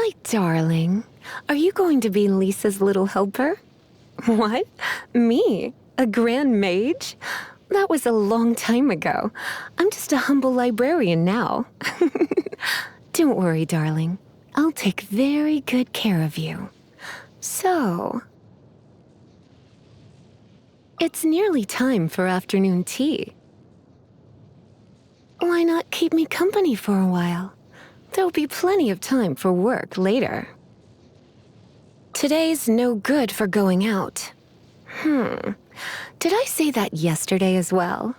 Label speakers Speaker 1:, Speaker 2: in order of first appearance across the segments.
Speaker 1: Hi, darling. Are you going to be Lisa's little helper? What? Me? A grand mage? That was a long time ago. I'm just a humble librarian now. Don't worry, darling. I'll take very good care of you. So, it's nearly time for afternoon tea. Why not keep me company for a while? There'll be plenty of time for work later. Today's no good for going out. Did I say that yesterday as well?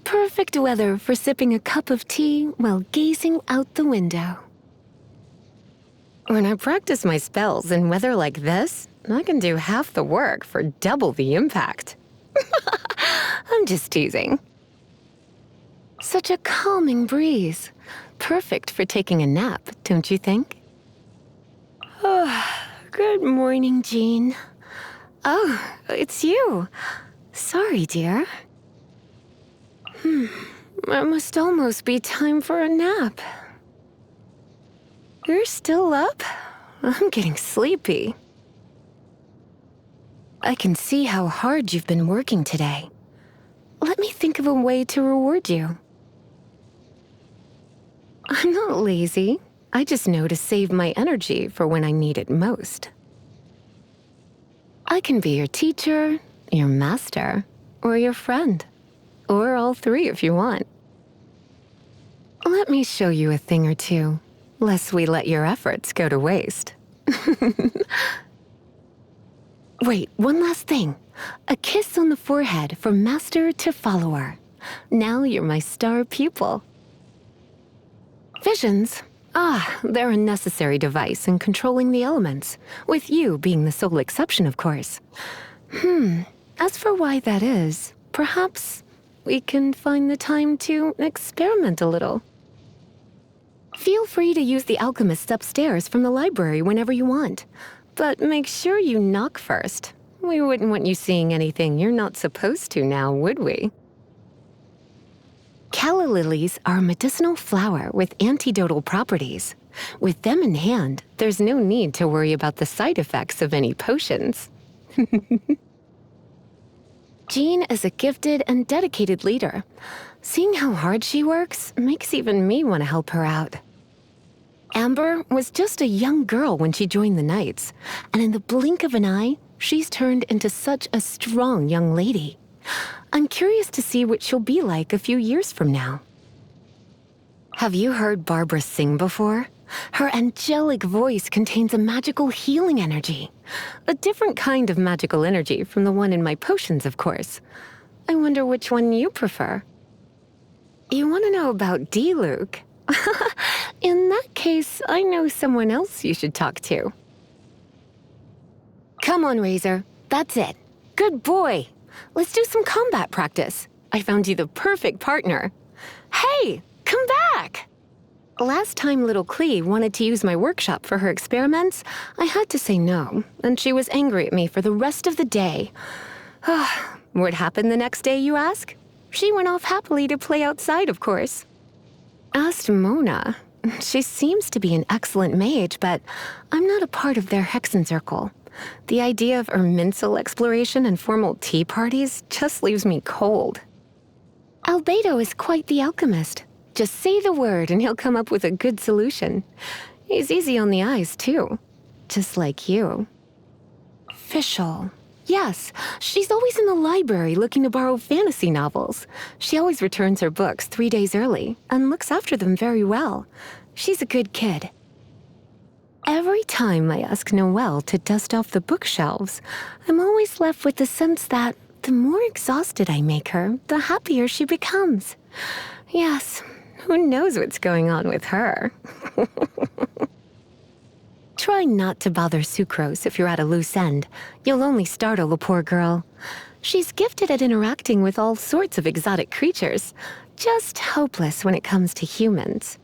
Speaker 1: Perfect weather for sipping a cup of tea while gazing out the window. When I practice my spells in weather like this, I can do half the work for double the impact. I'm just teasing. Such a calming breeze. Perfect for taking a nap, don't you think? Good morning, Jean. Oh, it's you. Sorry, dear. It must almost be time for a nap. You're still up? I'm getting sleepy. I can see how hard you've been working today. Let me think of a way to reward you. I'm not lazy. I just know to save my energy for when I need it most. I can be your teacher, your master, or your friend. Or all three if you want. Let me show you a thing or two, lest we let your efforts go to waste. Wait, one last thing. A kiss on the forehead from master to follower. Now you're my star pupil. Visions? They're a necessary device in controlling the elements, with you being the sole exception, of course. As for why that is, perhaps we can find the time to experiment a little. Feel free to use the alchemists upstairs from the library whenever you want, but make sure you knock first. We wouldn't want you seeing anything you're not supposed to now, would we? Calla lilies are a medicinal flower with antidotal properties. With them in hand, there's no need to worry about the side effects of any potions. Jean is a gifted and dedicated leader. Seeing how hard she works makes even me want to help her out. Amber was just a young girl when she joined the Knights, and in the blink of an eye, she's turned into such a strong young lady. I'm curious to see what she'll be like a few years from now. Have you heard Barbara sing before? Her angelic voice contains a magical healing energy. A different kind of magical energy from the one in my potions, of course. I wonder which one you prefer. You want to know about D-Luke? In that case, I know someone else you should talk to. Come on, Razor. That's it. Good boy. Let's do some combat practice. I found you the perfect partner. Hey, come back! Last time little Clee wanted to use my workshop for her experiments, I had to say no, and she was angry at me for the rest of the day. What happened the next day, you ask? She went off happily to play outside, of course. Asked Mona. She seems to be an excellent mage, but I'm not a part of their Hexen circle. The idea of Erminsel exploration and formal tea parties just leaves me cold. Albedo is quite the alchemist. Just say the word and he'll come up with a good solution. He's easy on the eyes, too. Just like you. Fischl. Yes, she's always in the library looking to borrow fantasy novels. She always returns her books 3 days early and looks after them very well. She's a good kid. Every time I ask Noelle to dust off the bookshelves, I'm always left with the sense that the more exhausted I make her, the happier she becomes. Yes, who knows what's going on with her? Try not to bother Sucrose if you're at a loose end. You'll only startle the poor girl. She's gifted at interacting with all sorts of exotic creatures, just hopeless when it comes to humans.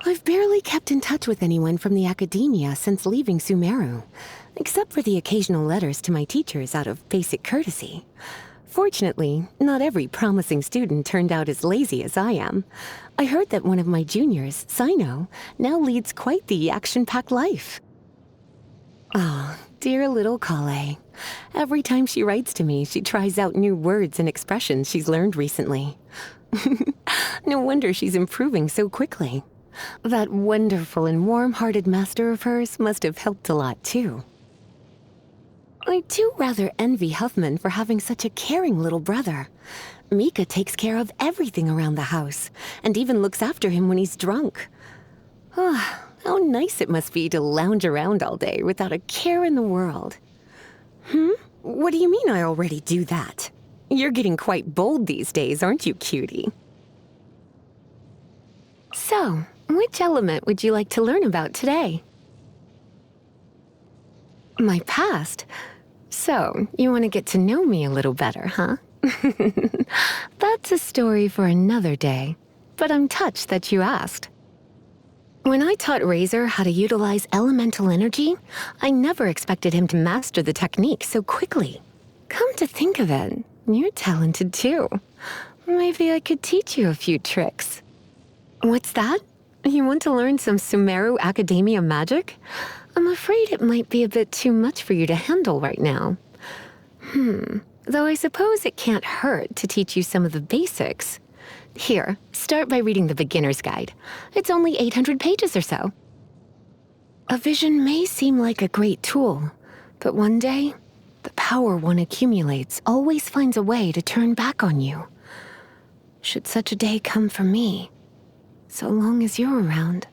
Speaker 1: I've barely kept in touch with anyone from the academia since leaving Sumeru, except for the occasional letters to my teachers out of basic courtesy. Fortunately, not every promising student turned out as lazy as I am. I heard that one of my juniors, Sino, now leads quite the action-packed life. Oh, dear little Kale. Every time she writes to me, she tries out new words and expressions she's learned recently. No wonder she's improving so quickly. That wonderful and warm-hearted master of hers must have helped a lot, too. I do rather envy Huffman for having such a caring little brother. Mika takes care of everything around the house, and even looks after him when he's drunk. Ah, how nice it must be to lounge around all day without a care in the world. What do you mean I already do that? You're getting quite bold these days, aren't you, cutie? So, which element would you like to learn about today? My past? So, you want to get to know me a little better, huh? That's a story for another day, but I'm touched that you asked. When I taught Razor how to utilize elemental energy, I never expected him to master the technique so quickly. Come to think of it, you're talented too. Maybe I could teach you a few tricks. What's that? You want to learn some Sumeru Academia magic? I'm afraid it might be a bit too much for you to handle right now. Though I suppose it can't hurt to teach you some of the basics. Here, start by reading the beginner's guide. It's only 800 pages or so. A vision may seem like a great tool, but one day, the power one accumulates always finds a way to turn back on you. Should such a day come for me, so long as you're around.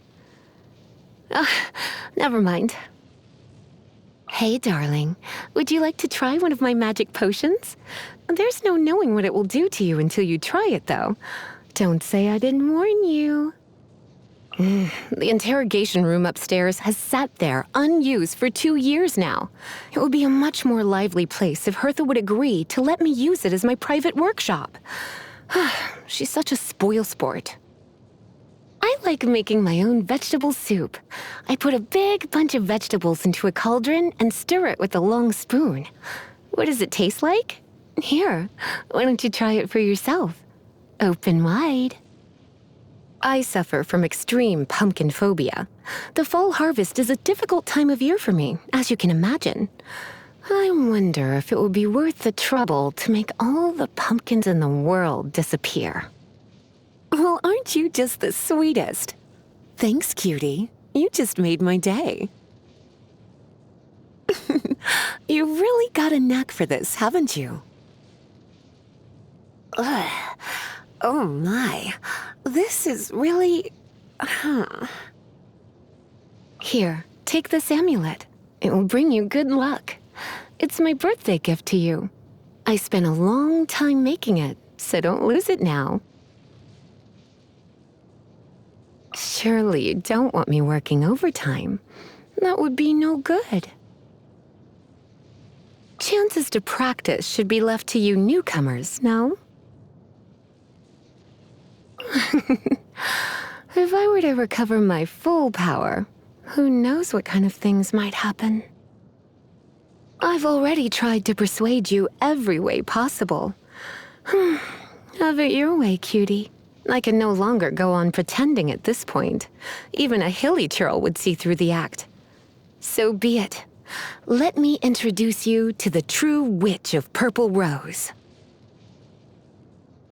Speaker 1: Never mind. Hey, darling, would you like to try one of my magic potions? There's no knowing what it will do to you until you try it, though. Don't say I didn't warn you. The interrogation room upstairs has sat there unused for 2 years now. It would be a much more lively place if Hertha would agree to let me use it as my private workshop. She's such a spoilsport. I like making my own vegetable soup. I put a big bunch of vegetables into a cauldron and stir it with a long spoon. What does it taste like? Here, why don't you try it for yourself? Open wide. I suffer from extreme pumpkin phobia. The fall harvest is a difficult time of year for me, as you can imagine. I wonder if it would be worth the trouble to make all the pumpkins in the world disappear. Well, aren't you just the sweetest? Thanks, cutie. You just made my day. You really got a knack for this, haven't you? Ugh. Oh my. This is really... Here, take this amulet. It will bring you good luck. It's my birthday gift to you. I spent a long time making it, so don't lose it now. Surely you don't want me working overtime. That would be no good. Chances to practice should be left to you newcomers, no? If I were to recover my full power, who knows what kind of things might happen. I've already tried to persuade you every way possible. Have it your way, cutie. I can no longer go on pretending at this point. Even a hilly churl would see through the act. So be it. Let me introduce you to the true Witch of Purple Rose.